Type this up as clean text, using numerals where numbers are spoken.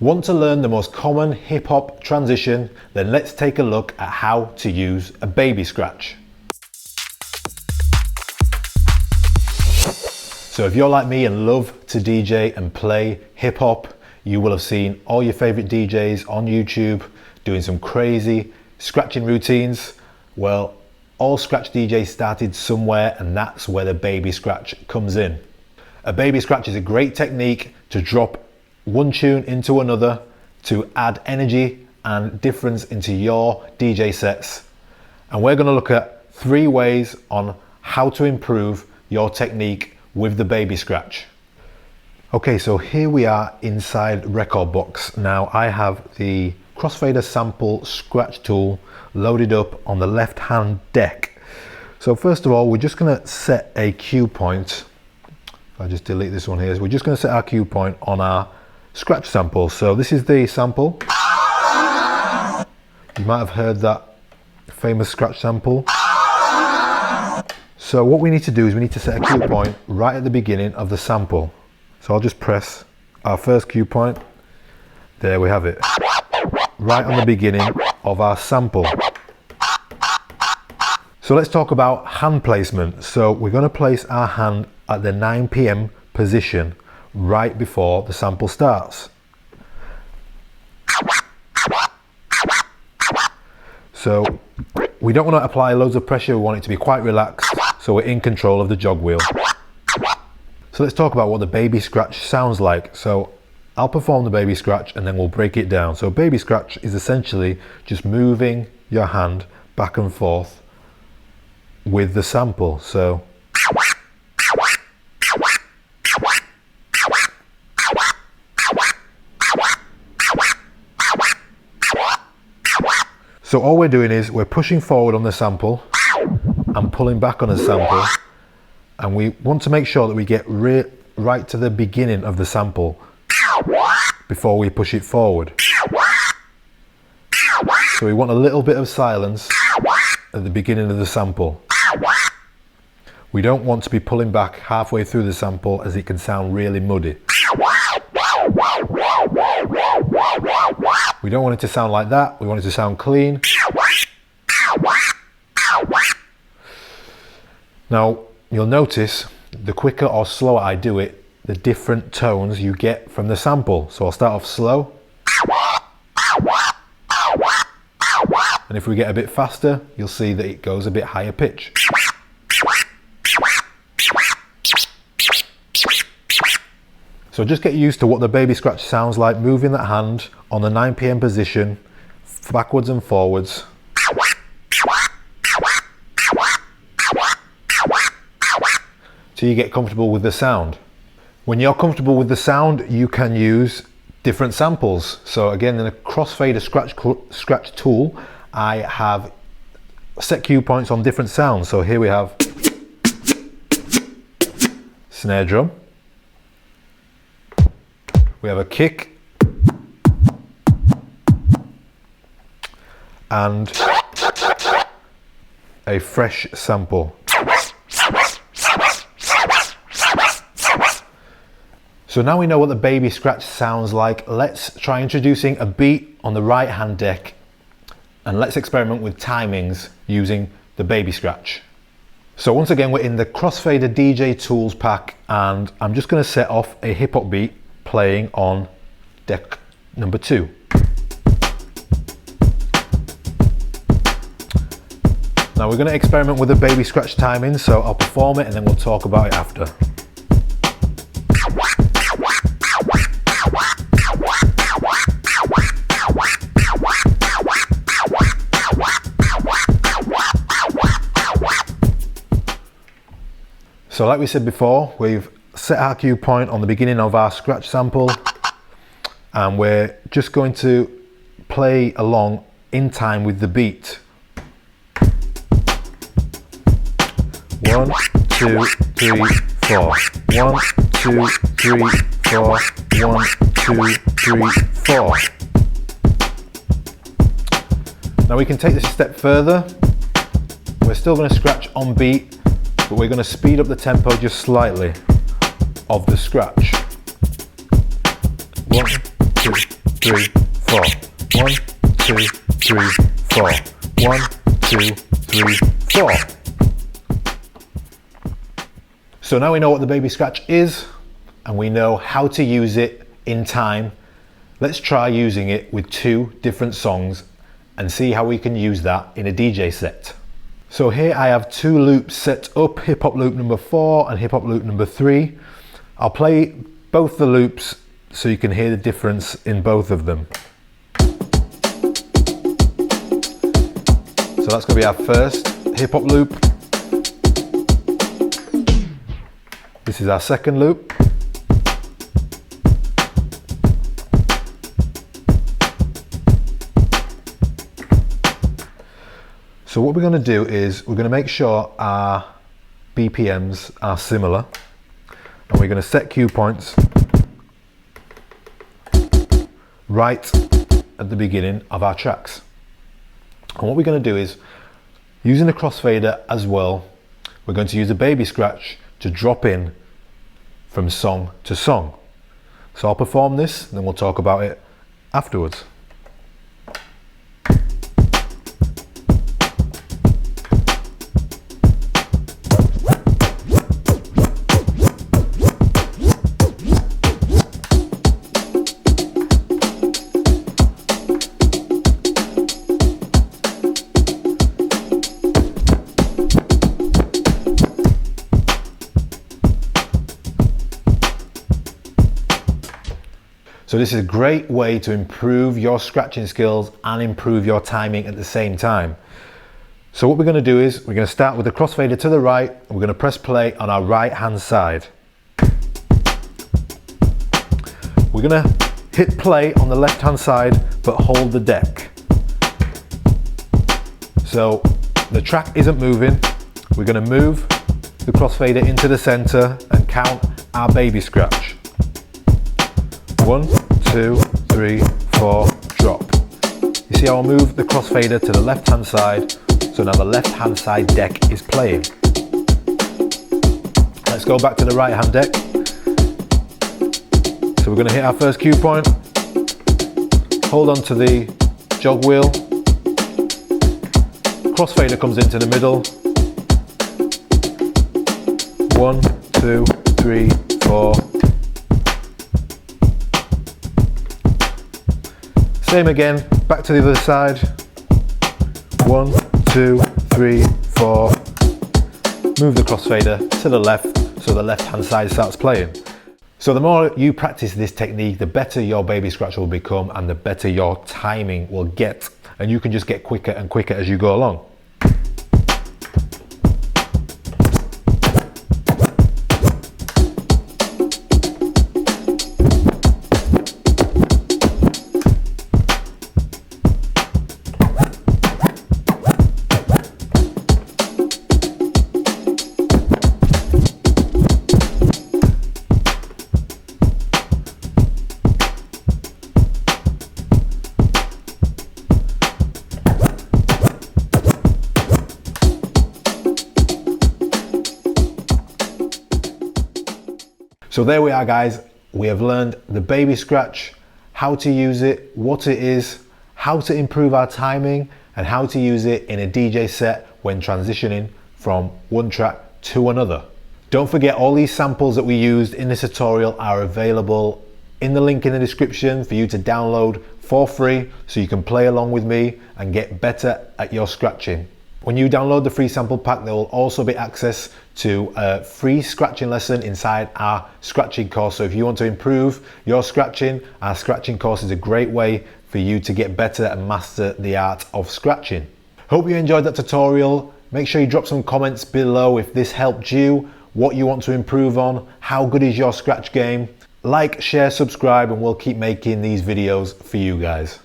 Want to learn the most common hip-hop transition? Then let's take a look at how to use a baby scratch. So if you're like me and love to DJ and play hip-hop, you will have seen all your favorite DJs on YouTube doing some crazy scratching routines. Well, all scratch DJs started somewhere, and that's where the baby scratch comes in. A baby scratch is a great technique to drop one tune into another to add energy and difference into your DJ sets. And we're going to look at 3 ways on how to improve your technique with the baby scratch. Okay, so here we are inside Record Box. Now I have the Crossfader sample scratch tool loaded up on the left hand deck. So first of all, we're just going to set a cue point. If I just delete this one here, so we're just going to set our cue point on our scratch sample. So this is the sample. You might have heard that famous scratch sample. So what we need to do is we need to set a cue point right at the beginning of the sample. So I'll just press our first cue point. There we have it. Right on the beginning of our sample. So let's talk about hand placement. So we're going to place our hand at the 9 PM position right before the sample starts. So we don't want to apply loads of pressure, we want it to be quite relaxed, so we're in control of the jog wheel. So let's talk about what the baby scratch sounds like. So I'll perform the baby scratch and then we'll break it down. So baby scratch is essentially just moving your hand back and forth with the sample. So all we're doing is we're pushing forward on the sample and pulling back on the sample, and we want to make sure that we get right to the beginning of the sample before we push it forward. So we want a little bit of silence at the beginning of the sample. We don't want to be pulling back halfway through the sample, as it can sound really muddy. We don't want it to sound like that, we want it to sound clean. Now, you'll notice the quicker or slower I do it, the different tones you get from the sample. So I'll start off slow. And if we get a bit faster, you'll see that it goes a bit higher pitch. So just get used to what the baby scratch sounds like, moving that hand on the 9 PM position, backwards and forwards. Till you get comfortable with the sound. When you're comfortable with the sound, you can use different samples. So again, in the Crossfader scratch tool, I have set cue points on different sounds. So here we have snare drum. We have a kick and a fresh sample. So now we know what the baby scratch sounds like. Let's try introducing a beat on the right hand deck, and let's experiment with timings using the baby scratch. So once again, we're in the Crossfader DJ Tools pack, and I'm just going to set off a hip hop beat playing on deck number 2. Now we're going to experiment with the baby scratch timing, so I'll perform it and then we'll talk about it after. So like we said before, we've set our cue point on the beginning of our scratch sample, and we're just going to play along in time with the beat. 1, 2, 3, 4. 1, 2, 3, 4. 1, 2, 3, 4. Now we can take this a step further. We're still going to scratch on beat, but we're going to speed up the tempo just slightly of the scratch. 1, 2, 3, 4. 1, 2, 3, 4. 1, 2, 3, 4. So now we know what the baby scratch is and we know how to use it in time. Let's try using it with 2 different songs and see how we can use that in a DJ set. So here I have 2 loops set up, hip hop loop number 4 and hip hop loop number 3. I'll play both the loops so you can hear the difference in both of them. So that's going to be our first hip hop loop. This is our second loop. So what we're going to do is we're going to make sure our BPMs are similar and we're going to set cue points right at the beginning of our tracks. And what we're going to do is, using the crossfader as well, we're going to use a baby scratch to drop in from song to song. So I'll perform this and then we'll talk about it afterwards. So this is a great way to improve your scratching skills and improve your timing at the same time. So what we're going to do is we're going to start with the crossfader to the right and we're going to press play on our right hand side. We're going to hit play on the left hand side but hold the deck. So the track isn't moving. We're going to move the crossfader into the center and count our baby scratch. 1, 2, 3, 4, drop. You see how I'll move the crossfader to the left hand side, so now the left hand side deck is playing. Let's go back to the right hand deck. So we're going to hit our first cue point, hold on to the jog wheel, crossfader comes into the middle, 1, 2, 3, 4. Same again, back to the other side. 1, 2, 3, 4. Move the crossfader to the left so the left hand side starts playing. So the more you practice this technique, the better your baby scratch will become and the better your timing will get. And you can just get quicker and quicker as you go along. So there we are guys, we have learned the baby scratch, how to use it, what it is, how to improve our timing and how to use it in a DJ set when transitioning from one track to another. Don't forget all these samples that we used in this tutorial are available in the link in the description for you to download for free so you can play along with me and get better at your scratching. When you download the free sample pack, there will also be access to a free scratching lesson inside our scratching course. So if you want to improve your scratching, our scratching course is a great way for you to get better and master the art of scratching. Hope you enjoyed that tutorial. Make sure you drop some comments below if this helped you, what you want to improve on, how good is your scratch game. Like, share, subscribe, and we'll keep making these videos for you guys.